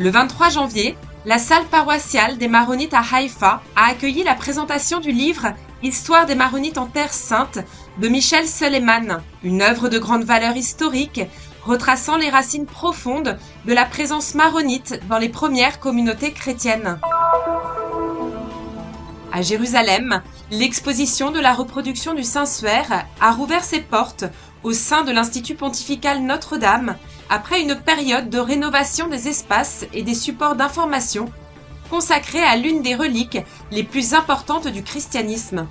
Le 23 janvier, la salle paroissiale des Maronites à Haïfa a accueilli la présentation du livre « Histoire des Maronites en Terre Sainte » de Michel Suleiman, une œuvre de grande valeur historique retraçant les racines profondes de la présence maronite dans les premières communautés chrétiennes. À Jérusalem, l'exposition de la reproduction du Saint-Suaire a rouvert ses portes au sein de l'Institut pontifical Notre-Dame après une période de rénovation des espaces et des supports d'information consacrés à l'une des reliques les plus importantes du christianisme.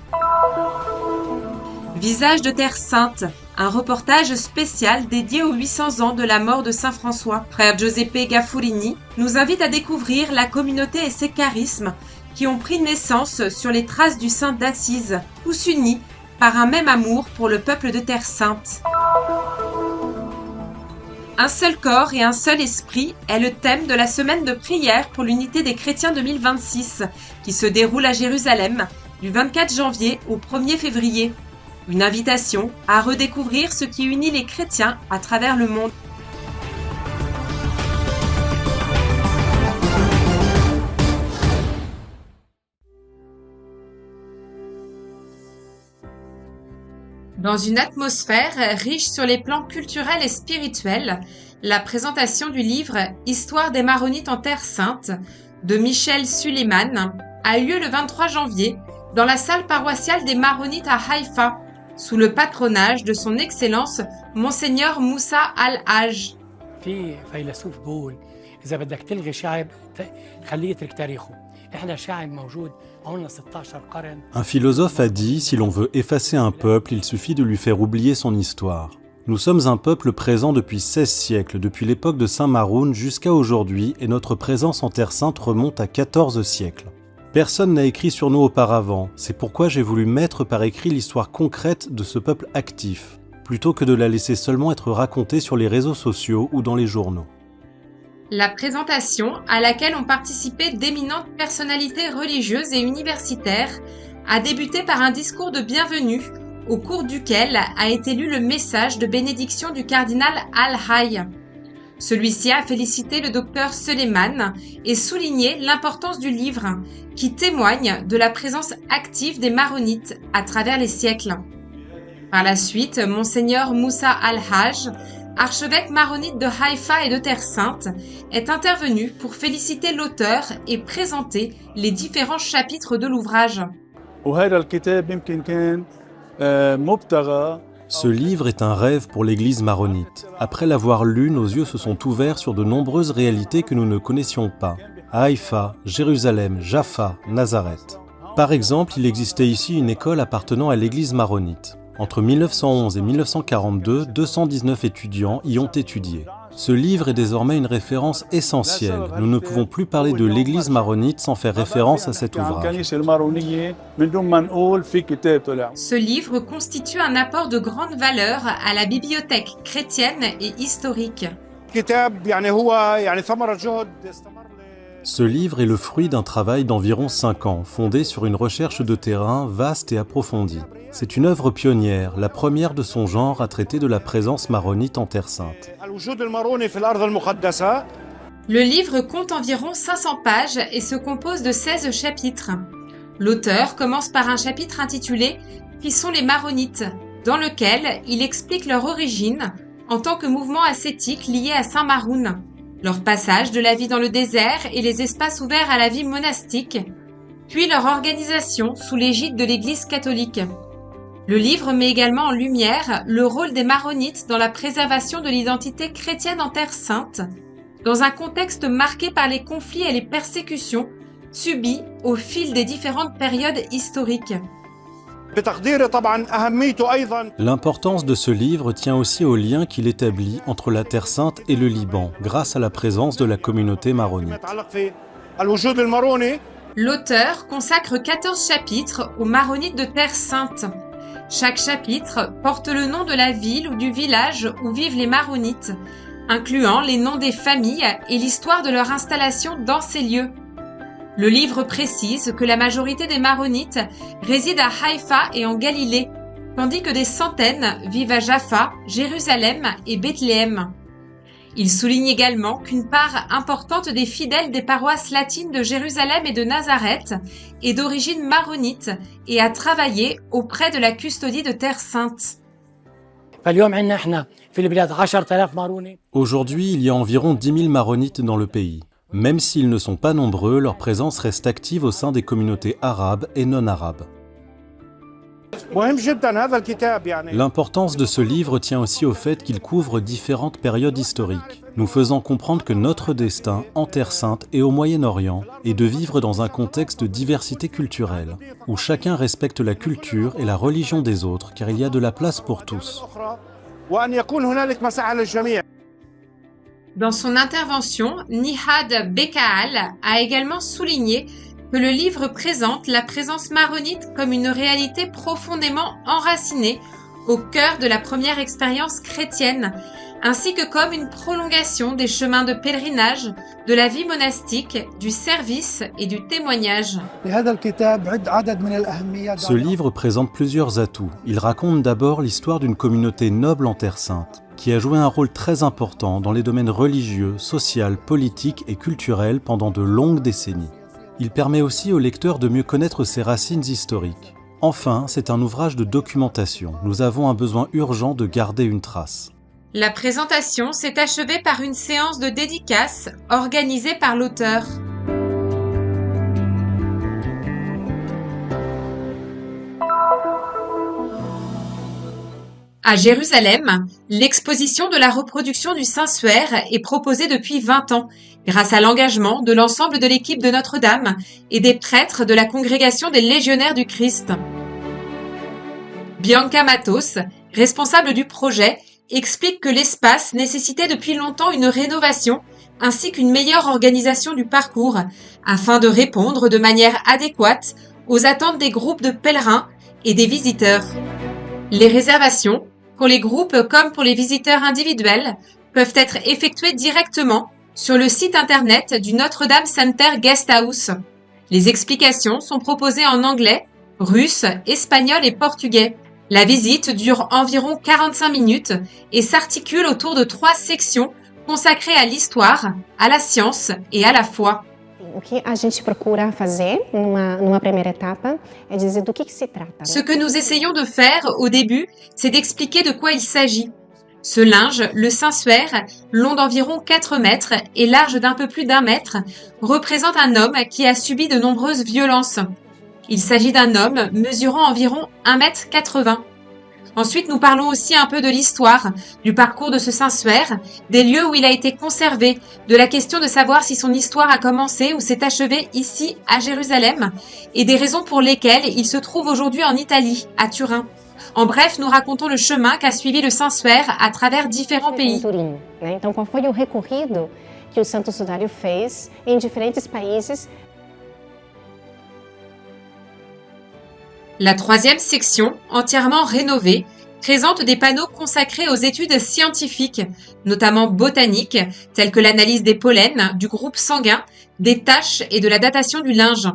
Visage de Terre Sainte, un reportage spécial dédié aux 800 ans de la mort de Saint François. Frère Giuseppe Gaffurini nous invite à découvrir la communauté et ses charismes qui ont pris naissance sur les traces du saint d'Assise, tous unis par un même amour pour le peuple de Terre Sainte. Un seul corps et un seul esprit est le thème de la semaine de prière pour l'unité des chrétiens 2026 qui se déroule à Jérusalem du 24 janvier au 1er février. Une invitation à redécouvrir ce qui unit les chrétiens à travers le monde. Dans une atmosphère riche sur les plans culturels et spirituels, la présentation du livre « Histoire des Maronites en Terre Sainte » de Michel Suleiman a eu lieu le 23 janvier dans la salle paroissiale des Maronites à Haïfa, sous le patronage de son Excellence Monseigneur Moussa Al-Haj. في فيلسوف بيقول إذا بدك تلغي شعب خليه يترك تاريخه. إحنا شعب موجود عمرنا 16 قرن. Un philosophe a dit, si l'on veut effacer un peuple, il suffit de lui faire oublier son histoire. Nous sommes un peuple présent depuis 16 siècles, depuis l'époque de Saint Maroun jusqu'à aujourd'hui, et notre présence en Terre Sainte remonte à 14 siècles. Personne n'a écrit sur nous auparavant, c'est pourquoi j'ai voulu mettre par écrit l'histoire concrète de ce peuple actif, plutôt que de la laisser seulement être racontée sur les réseaux sociaux ou dans les journaux. La présentation, à laquelle ont participé d'éminentes personnalités religieuses et universitaires, a débuté par un discours de bienvenue, au cours duquel a été lu le message de bénédiction du cardinal Al-Haj. Celui-ci a félicité le docteur Suleiman et souligné l'importance du livre, qui témoigne de la présence active des Maronites à travers les siècles. Par la suite, Monseigneur Moussa Al-Haj, archevêque maronite de Haïfa et de Terre Sainte, est intervenu pour féliciter l'auteur et présenter les différents chapitres de l'ouvrage. Ce livre est un rêve pour l'Église maronite. Après l'avoir lu, nos yeux se sont ouverts sur de nombreuses réalités que nous ne connaissions pas. Haïfa, Jérusalem, Jaffa, Nazareth. Par exemple, il existait ici une école appartenant à l'Église maronite. Entre 1911 et 1942, 219 étudiants y ont étudié. Ce livre est désormais une référence essentielle. Nous ne pouvons plus parler de l'Église maronite sans faire référence à cet ouvrage. Ce livre constitue un apport de grande valeur à la bibliothèque chrétienne et historique. Ce livre est le fruit d'un travail d'environ 5 ans, fondé sur une recherche de terrain vaste et approfondie. C'est une œuvre pionnière, la première de son genre à traiter de la présence maronite en Terre Sainte. Le livre compte environ 500 pages et se compose de 16 chapitres. L'auteur commence par un chapitre intitulé « Qui sont les Maronites ?», dans lequel il explique leur origine en tant que mouvement ascétique lié à Saint Maroun, leur passage de la vie dans le désert et les espaces ouverts à la vie monastique, puis leur organisation sous l'égide de l'Église catholique. Le livre met également en lumière le rôle des Maronites dans la préservation de l'identité chrétienne en Terre Sainte, dans un contexte marqué par les conflits et les persécutions subies au fil des différentes périodes historiques. L'importance de ce livre tient aussi au lien qu'il établit entre la Terre Sainte et le Liban, grâce à la présence de la communauté maronite. L'auteur consacre 14 chapitres aux Maronites de Terre Sainte. Chaque chapitre porte le nom de la ville ou du village où vivent les Maronites, incluant les noms des familles et l'histoire de leur installation dans ces lieux. Le livre précise que la majorité des Maronites résident à Haïfa et en Galilée, tandis que des centaines vivent à Jaffa, Jérusalem et Bethléem. Il souligne également qu'une part importante des fidèles des paroisses latines de Jérusalem et de Nazareth est d'origine maronite et a travaillé auprès de la custodie de Terre Sainte. فاليوم عندنا احنا في البلاد 10,000 ماروني. Aujourd'hui, il y a environ 10 000 maronites dans le pays. Même s'ils ne sont pas nombreux, leur présence reste active au sein des communautés arabes et non-arabes. L'importance de ce livre tient aussi au fait qu'il couvre différentes périodes historiques, nous faisant comprendre que notre destin, en Terre Sainte et au Moyen-Orient, est de vivre dans un contexte de diversité culturelle, où chacun respecte la culture et la religion des autres, car il y a de la place pour tous. Dans son intervention, Nihad Bekaal a également souligné que le livre présente la présence maronite comme une réalité profondément enracinée au cœur de la première expérience chrétienne, ainsi que comme une prolongation des chemins de pèlerinage, de la vie monastique, du service et du témoignage. Ce livre présente plusieurs atouts. Il raconte d'abord l'histoire d'une communauté noble en Terre Sainte, qui a joué un rôle très important dans les domaines religieux, social, politique et culturel pendant de longues décennies. Il permet aussi au lecteur de mieux connaître ses racines historiques. Enfin, c'est un ouvrage de documentation. Nous avons un besoin urgent de garder une trace. La présentation s'est achevée par une séance de dédicace organisée par l'auteur. À Jérusalem, l'exposition de la reproduction du Saint-Suaire est proposée depuis 20 ans, grâce à l'engagement de l'ensemble de l'équipe de Notre-Dame et des prêtres de la congrégation des Légionnaires du Christ. Bianca Matos, responsable du projet, explique que l'espace nécessitait depuis longtemps une rénovation ainsi qu'une meilleure organisation du parcours, afin de répondre de manière adéquate aux attentes des groupes de pèlerins et des visiteurs. Les réservations, pour les groupes comme pour les visiteurs individuels, peuvent être effectuées directement sur le site internet du Notre-Dame Center Guesthouse. Les explications sont proposées en anglais, russe, espagnol et portugais. La visite dure environ 45 minutes et s'articule autour de 3 sections consacrées à l'histoire, à la science et à la foi. Ce que nous essayons de faire au début, c'est d'expliquer de quoi il s'agit. Ce linge, le Saint-Suaire, long d'environ 4 mètres et large d'un peu plus d'1 mètre, représente un homme qui a subi de nombreuses violences. Il s'agit d'un homme mesurant environ 1,80 m. Ensuite, nous parlons aussi un peu de l'histoire, du parcours de ce Saint-Suaire, des lieux où il a été conservé, de la question de savoir si son histoire a commencé ou s'est achevée ici, à Jérusalem, et des raisons pour lesquelles il se trouve aujourd'hui en Italie, à Turin. En bref, nous racontons le chemin qu'a suivi le Saint-Suaire à travers différents pays. Então, qual foi o recorrido que o Santo Sudário fez em diferentes países? La 3e section, entièrement rénovée, présente des panneaux consacrés aux études scientifiques, notamment botaniques, telles que l'analyse des pollens, du groupe sanguin, des taches et de la datation du linge.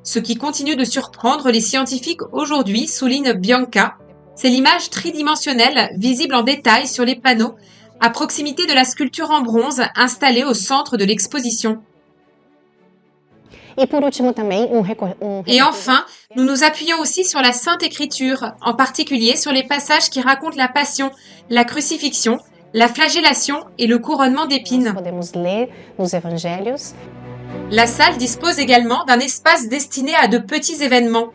Ce qui continue de surprendre les scientifiques aujourd'hui, souligne Bianca, c'est l'image tridimensionnelle visible en détail sur les panneaux, à proximité de la sculpture en bronze installée au centre de l'exposition. Et enfin, nous nous appuyons aussi sur la Sainte Écriture, en particulier sur les passages qui racontent la Passion, la crucifixion, la flagellation et le couronnement d'épines. La salle dispose également d'un espace destiné à de petits événements.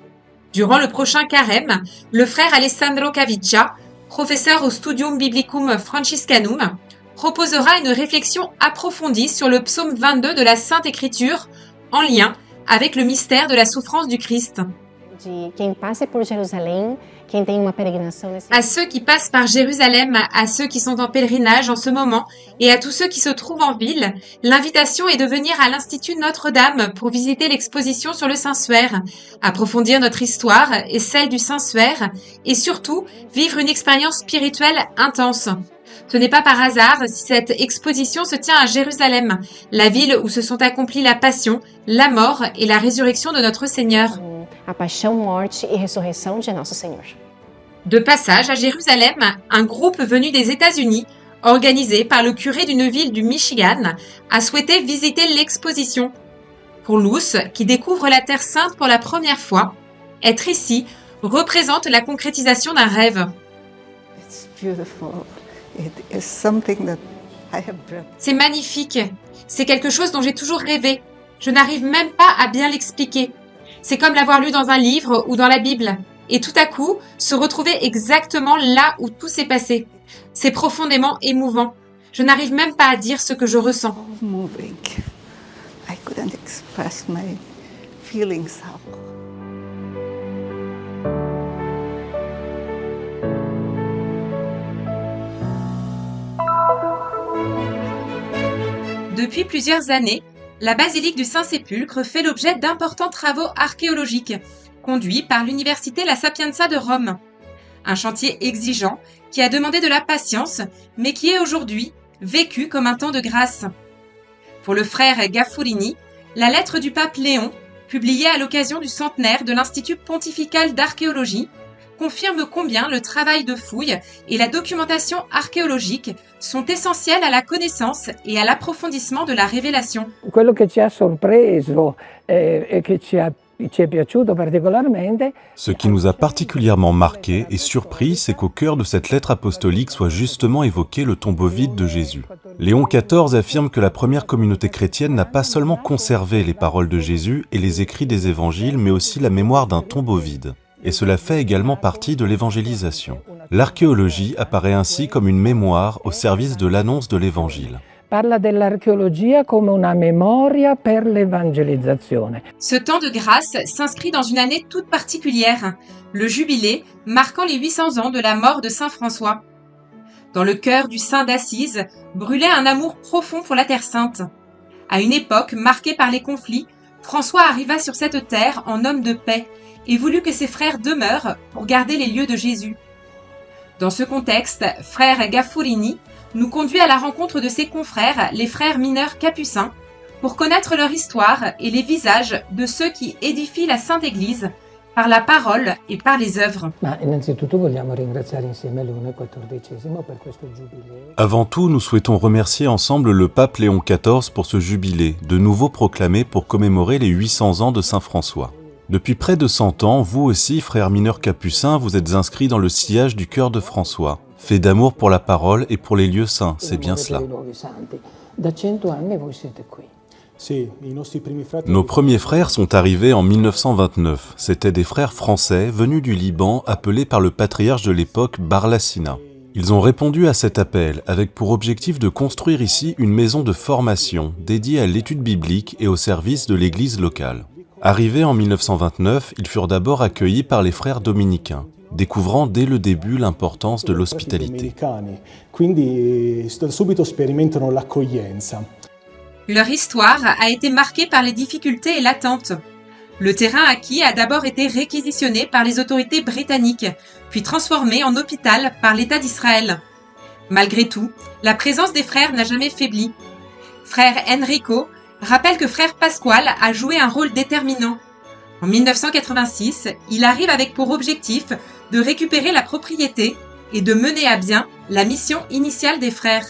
Durant le prochain carême, le frère Alessandro Caviccia, professeur au Studium Biblicum Franciscanum, proposera une réflexion approfondie sur le psaume 22 de la Sainte Écriture, en lien avec le mystère de la souffrance du Christ. À ceux qui passent par Jérusalem, à ceux qui sont en pèlerinage en ce moment et à tous ceux qui se trouvent en ville, l'invitation est de venir à l'Institut Notre-Dame pour visiter l'exposition sur le Saint-Suaire, approfondir notre histoire et celle du Saint-Suaire et surtout vivre une expérience spirituelle intense. Ce n'est pas par hasard si cette exposition se tient à Jérusalem, la ville où se sont accomplies la Passion, la mort et la résurrection de notre Seigneur. De passage à Jérusalem, un groupe venu des États-Unis organisé par le curé d'une ville du Michigan, a souhaité visiter l'exposition. Pour Luce, qui découvre la Terre Sainte pour la première fois, être ici représente la concrétisation d'un rêve. It's beautiful. It is something that I have dreamt. C'est magnifique. C'est quelque chose dont j'ai toujours rêvé. Je n'arrive même pas à bien l'expliquer. C'est comme l'avoir lu dans un livre ou dans la Bible. Et tout à coup, se retrouver exactement là où tout s'est passé. C'est profondément émouvant. Je n'arrive même pas à dire ce que je ressens. So moving. I couldn't express my feelings how. Depuis plusieurs années, la basilique du Saint-Sépulcre fait l'objet d'importants travaux archéologiques, conduits par l'Université La Sapienza de Rome. Un chantier exigeant qui a demandé de la patience, mais qui est aujourd'hui vécu comme un temps de grâce. Pour le frère Gaffurini, la lettre du pape Léon, publiée à l'occasion du centenaire de l'Institut pontifical d'archéologie, confirme combien le travail de fouille et la documentation archéologique sont essentiels à la connaissance et à l'approfondissement de la révélation. Quello che ci ha sorpreso e che ci è piaciuto particolarmente. Ce qui nous a particulièrement marqué et surpris, c'est qu'au cœur de cette lettre apostolique soit justement évoqué le tombeau vide de Jésus. Léon XIV affirme que la première communauté chrétienne n'a pas seulement conservé les paroles de Jésus et les écrits des évangiles, mais aussi la mémoire d'un tombeau vide. Et cela fait également partie de l'évangélisation. L'archéologie apparaît ainsi comme une mémoire au service de l'annonce de l'évangile. Parla dell'archeologia come una memoria per l'evangelizzazione. Ce temps de grâce s'inscrit dans une année toute particulière, le jubilé marquant les 800 ans de la mort de saint François. Dans le cœur du saint d'Assise brûlait un amour profond pour la Terre Sainte. À une époque marquée par les conflits, François arriva sur cette terre en homme de paix et voulut que ses frères demeurent pour garder les lieux de Jésus. Dans ce contexte, frère Gaffurini nous conduit à la rencontre de ses confrères, les frères mineurs capucins, pour connaître leur histoire et les visages de ceux qui édifient la Sainte Église par la parole et par les œuvres. Ma innanzitutto vogliamo ringraziare insieme Leone XIV per questo giubileo. Avant tout, nous souhaitons remercier ensemble le pape Léon XIV pour ce jubilé, de nouveau proclamé pour commémorer les 800 ans de saint François. Depuis près de 100 ans, vous aussi, frères mineurs capucins, vous êtes inscrits dans le sillage du cœur de François, fait d'amour pour la parole et pour les lieux saints, c'est bien cela. Da 100 anni voi siete qui. Nos premiers frères sont arrivés en 1929. C'étaient des frères français venus du Liban appelés par le patriarche de l'époque Barlassina. Ils ont répondu à cet appel avec pour objectif de construire ici une maison de formation dédiée à l'étude biblique et au service de l'église locale. Arrivés en 1929, ils furent d'abord accueillis par les frères dominicains, découvrant dès le début l'importance de l'hospitalité. Leur histoire a été marquée par les difficultés et l'attente. Le terrain acquis a d'abord été réquisitionné par les autorités britanniques, puis transformé en hôpital par l'État d'Israël. Malgré tout, la présence des frères n'a jamais faibli. Frère Enrico rappelle que frère Pasquale a joué un rôle déterminant. En 1986, il arrive avec pour objectif de récupérer la propriété et de mener à bien la mission initiale des frères.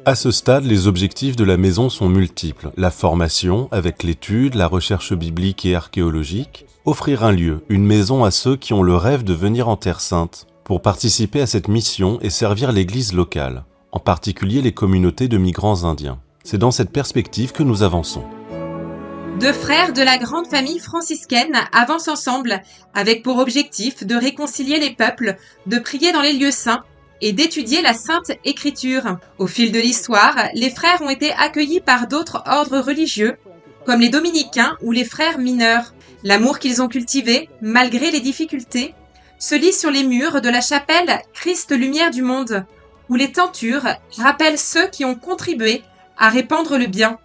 À ce stade, les objectifs de la maison sont multiples. La formation, avec l'étude, la recherche biblique et archéologique. Offrir un lieu, une maison à ceux qui ont le rêve de venir en Terre Sainte, pour participer à cette mission et servir l'Église locale, en particulier les communautés de migrants indiens. C'est dans cette perspective que nous avançons. Deux frères de la grande famille franciscaine avancent ensemble, avec pour objectif de réconcilier les peuples, de prier dans les lieux saints et d'étudier la Sainte Écriture. Au fil de l'histoire, les frères ont été accueillis par d'autres ordres religieux, comme les dominicains ou les frères mineurs. L'amour qu'ils ont cultivé, malgré les difficultés, se lit sur les murs de la chapelle Christ Lumière du Monde, où les tentures rappellent ceux qui ont contribué à répandre le bien.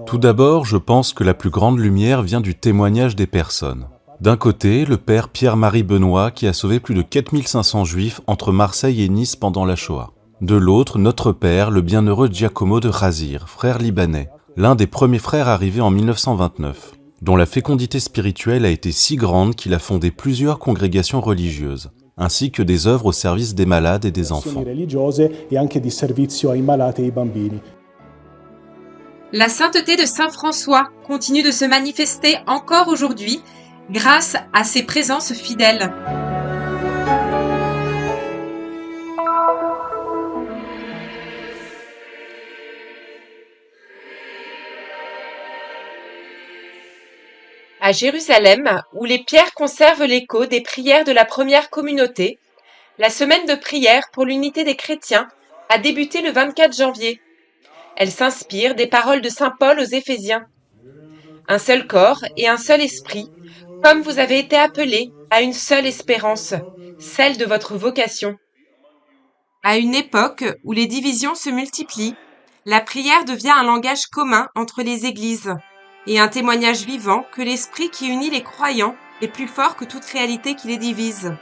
Tout d'abord, je pense que la plus grande lumière vient du témoignage des personnes. D'un côté, le père Pierre-Marie Benoît qui a sauvé plus de 4500 juifs entre Marseille et Nice pendant la Shoah. De l'autre, notre père, le bienheureux Giacomo de Razir, frère libanais, l'un des premiers frères arrivés en 1929. dont la fécondité spirituelle a été si grande qu'il a fondé plusieurs congrégations religieuses, ainsi que des œuvres au service des malades et des enfants. La sainteté de Saint François continue de se manifester encore aujourd'hui grâce à ses présences fidèles. À Jérusalem, où les pierres conservent l'écho des prières de la première communauté, la semaine de prière pour l'unité des chrétiens a débuté le 24 janvier. Elle s'inspire des paroles de saint Paul aux Éphésiens. Un seul corps et un seul esprit, comme vous avez été appelés à une seule espérance, celle de votre vocation. À une époque où les divisions se multiplient, la prière devient un langage commun entre les églises et un témoignage vivant que l'esprit qui unit les croyants est plus fort que toute réalité qui les divise.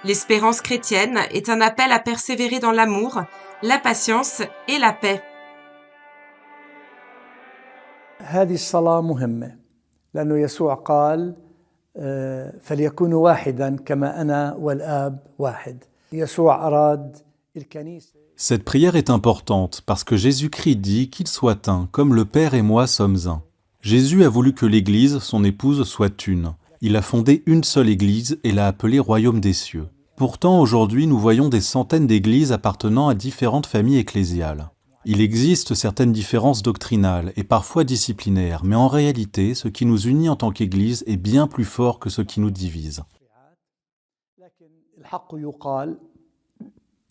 L'espérance chrétienne est un appel à persévérer dans l'amour, la patience et la paix. هذه الصلاة مهمة لأنه يسوع قال فليكونوا واحدا كما أنا والآب واحد. يسوع أراد الكنيسة. Cette prière est importante parce que Jésus-Christ dit qu'il soit un, comme le Père et moi sommes un. Jésus a voulu que l'Église, son épouse, soit une. Il a fondé une seule Église et l'a appelée Royaume des cieux. Pourtant, aujourd'hui, nous voyons des centaines d'églises appartenant à différentes familles ecclésiales. Il existe certaines différences doctrinales et parfois disciplinaires, mais en réalité, ce qui nous unit en tant qu'Église est bien plus fort que ce qui nous divise.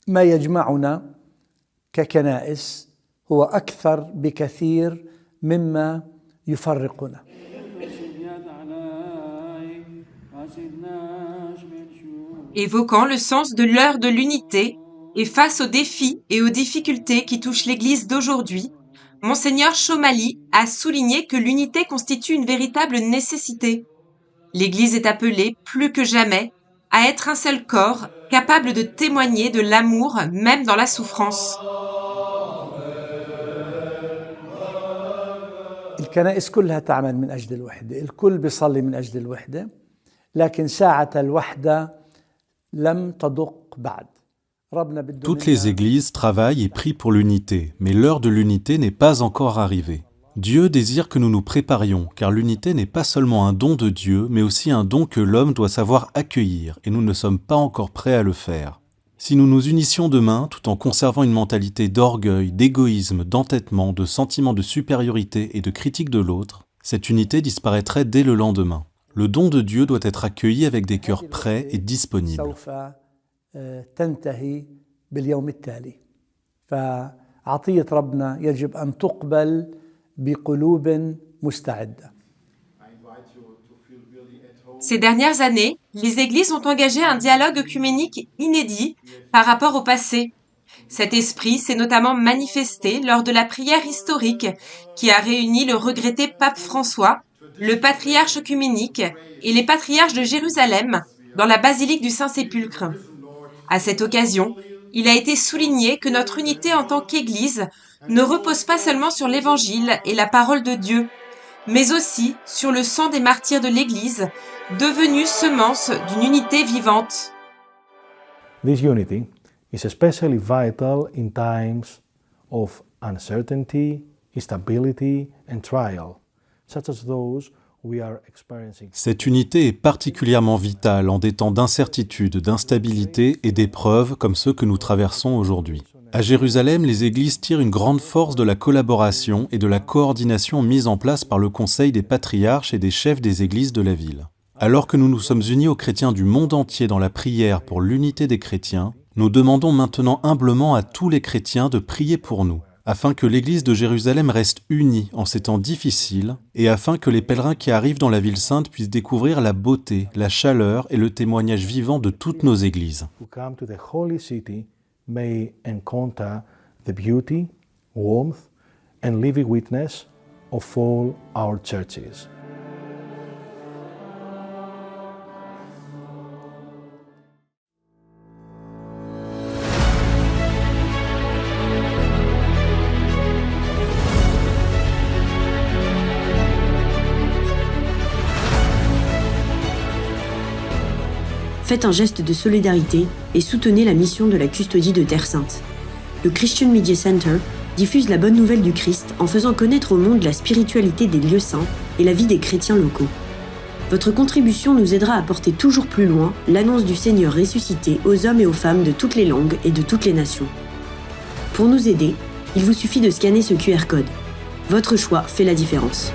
ما يجمعنا ككنائس هو أكثر بكثير مما يفرقنا. Évoquant le sens de l'heure de l'unité et face aux défis et aux difficultés qui touchent l'Église d'aujourd'hui, Monseigneur Chomali a souligné que l'unité constitue une véritable nécessité. L'Église est appelée, plus que jamais, à être un seul corps, capable de témoigner de l'amour même dans la souffrance. الكنائس كلها تعمل من أجل الوحدة، الكل بيصلي من أجل الوحدة، لكن ساعة الوحدة لم تدق بعد. Toutes les églises travaillent et prient pour l'unité, mais l'heure de l'unité n'est pas encore arrivée. Dieu désire que nous nous préparions, car l'unité n'est pas seulement un don de Dieu, mais aussi un don que l'homme doit savoir accueillir, et nous ne sommes pas encore prêts à le faire. Si nous nous unissions demain, tout en conservant une mentalité d'orgueil, d'égoïsme, d'entêtement, de sentiment de supériorité et de critique de l'autre, cette unité disparaîtrait dès le lendemain. Le don de Dieu doit être accueilli avec des cœurs prêts et disponibles. تنتهي باليوم التالي فعطية ربنا يجب أن تقبل بقلوب مستعدة. Ces dernières années, les églises ont engagé un dialogue œcuménique inédit par rapport au passé. Cet esprit s'est notamment manifesté lors de la prière historique qui a réuni le regretté pape François, le patriarche œcuménique et les patriarches de Jérusalem dans la basilique du Saint-Sépulcre. À cette occasion, il a été souligné que notre unité en tant qu'Église ne repose pas seulement sur l'Évangile et la parole de Dieu, mais aussi sur le sang des martyrs de l'Église, devenue semence d'une unité vivante. This unity is especially vital in times of uncertainty, instability and trial, such as those we are experiencing. Cette unité est particulièrement vitale en des temps d'incertitude, d'instabilité et d'épreuves comme ceux que nous traversons aujourd'hui. À Jérusalem, les églises tirent une grande force de la collaboration et de la coordination mise en place par le Conseil des patriarches et des chefs des églises de la ville. Alors que nous nous sommes unis aux chrétiens du monde entier dans la prière pour l'unité des chrétiens, nous demandons maintenant humblement à tous les chrétiens de prier pour nous, afin que l'Église de Jérusalem reste unie en ces temps difficiles et afin que les pèlerins qui arrivent dans la ville sainte puissent découvrir la beauté, la chaleur et le témoignage vivant de toutes nos églises. Who come to the holy city may encounter the beauty, warmth and living witness of all our churches. Faites un geste de solidarité et soutenez la mission de la custodie de Terre Sainte. Le Christian Media Center diffuse la bonne nouvelle du Christ en faisant connaître au monde la spiritualité des lieux saints et la vie des chrétiens locaux. Votre contribution nous aidera à porter toujours plus loin l'annonce du Seigneur ressuscité aux hommes et aux femmes de toutes les langues et de toutes les nations. Pour nous aider, il vous suffit de scanner ce QR code. Votre choix fait la différence.